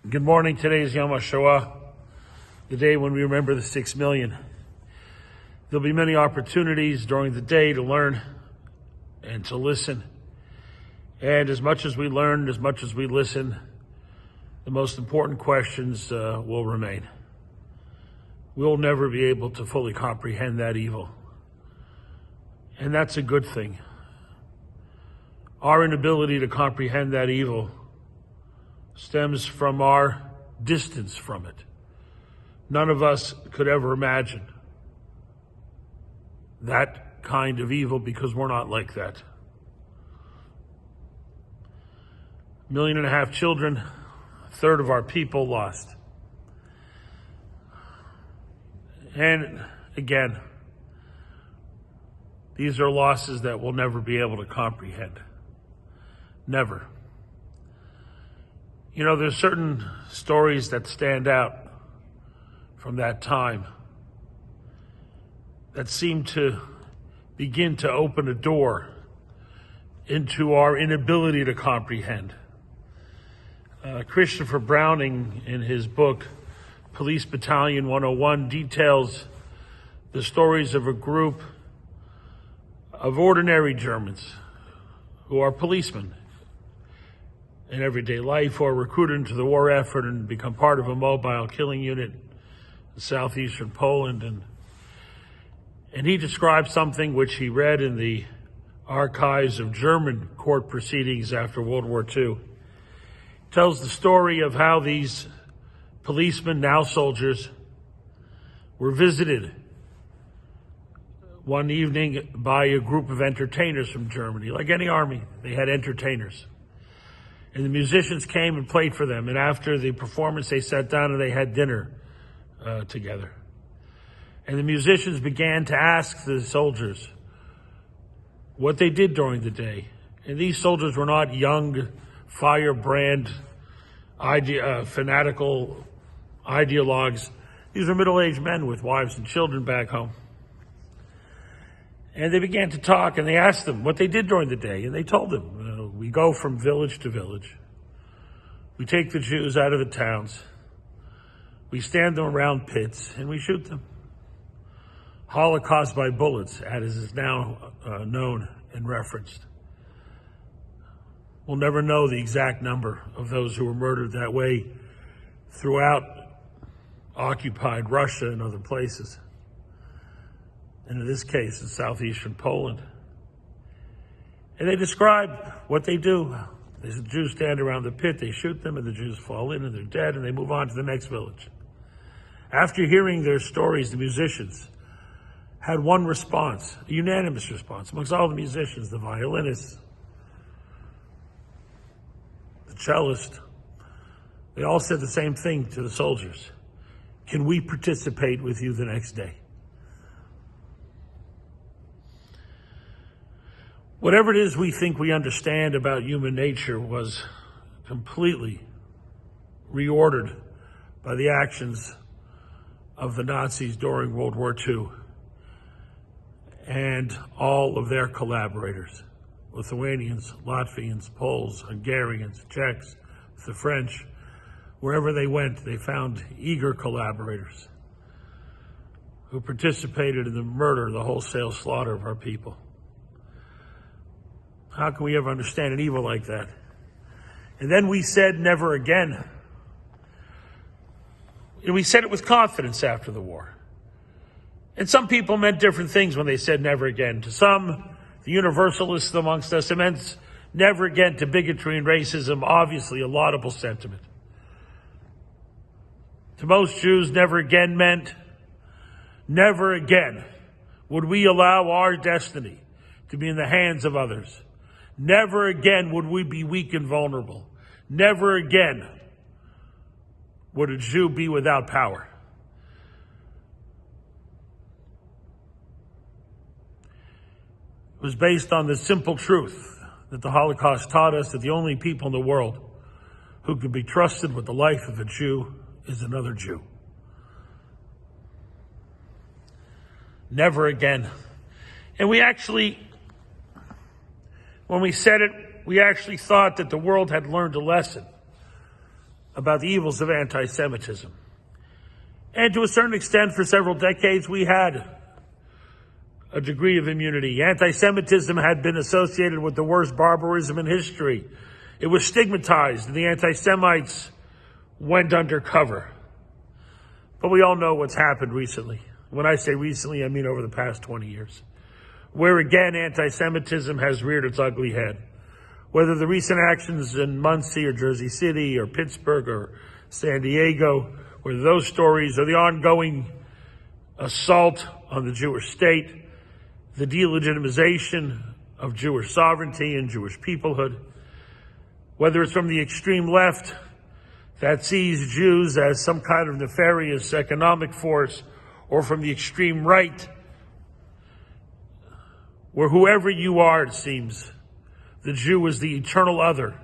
Good morning. Today is Yom HaShoah, the day when we remember the 6 million. There'll be many opportunities during the day to learn and to listen. And as much as we learn, as much as we listen, the most important questions will remain. We'll never be able to fully comprehend that evil. And that's a good thing. Our inability to comprehend that evil stems from our distance from it. None of us could ever imagine that kind of evil because we're not like that. 1.5 million children, a third of our people lost. And again, these are losses that we'll never be able to comprehend. Never. You know, there's certain stories that stand out from that time that seem to begin to open a door into our inability to comprehend. Christopher Browning, in his book, Police Battalion 101, details the stories of a group of ordinary Germans who are policemen in everyday life, who are recruited into the war effort and become part of a mobile killing unit in southeastern Poland. And he describes something which he read in the archives of German court proceedings after World War II. He tells the story of how these policemen, now soldiers, were visited one evening by a group of entertainers from Germany. Like any army, they had entertainers. And the musicians came and played for them. And after the performance, they sat down and they had dinner together. And the musicians began to ask the soldiers what they did during the day. And these soldiers were not young, firebrand, fanatical ideologues. These were middle-aged men with wives and children back home. And they began to talk, and they asked them what they did during the day. And they told them, we go from village to village. We take the Jews out of the towns. We stand them around pits, and we shoot them. Holocaust by bullets, as is now known and referenced. We'll never know the exact number of those who were murdered that way throughout occupied Russia and other places. And in this case, in southeastern Poland. And they describe what they do. The Jews stand around the pit, they shoot them, and the Jews fall in, and they're dead, and they move on to the next village. After hearing their stories, the musicians had one response, a unanimous response, amongst all the musicians, the violinists, the cellist. They all said the same thing to the soldiers. Can we participate with you the next day? Whatever it is we think we understand about human nature was completely reordered by the actions of the Nazis during World War II and all of their collaborators, Lithuanians, Latvians, Poles, Hungarians, Czechs, the French. Wherever they went, they found eager collaborators who participated in the murder, the wholesale slaughter of our people. How can we ever understand an evil like that? And then we said never again. And we said it with confidence after the war. And some people meant different things when they said never again. To some, the universalists amongst us, it meant never again to bigotry and racism, obviously a laudable sentiment. To most Jews, never again meant never again would we allow our destiny to be in the hands of others. Never again would we be weak and vulnerable. Never again would a Jew be without power. It was based on the simple truth that the Holocaust taught us that the only people in the world who could be trusted with the life of a Jew is another Jew. Never again. And we actually, when we said it, we actually thought that the world had learned a lesson about the evils of anti-Semitism. And to a certain extent, for several decades, we had a degree of immunity. Anti-Semitism had been associated with the worst barbarism in history. It was stigmatized, and the anti-Semites went undercover. But we all know what's happened recently. When I say recently, I mean over the past 20 years, where again anti-Semitism has reared its ugly head. Whether the recent actions in Muncie or Jersey City or Pittsburgh or San Diego, whether those stories or the ongoing assault on the Jewish state, the delegitimization of Jewish sovereignty and Jewish peoplehood, whether it's from the extreme left that sees Jews as some kind of nefarious economic force, or from the extreme right, where whoever you are, it seems, the Jew is the eternal other,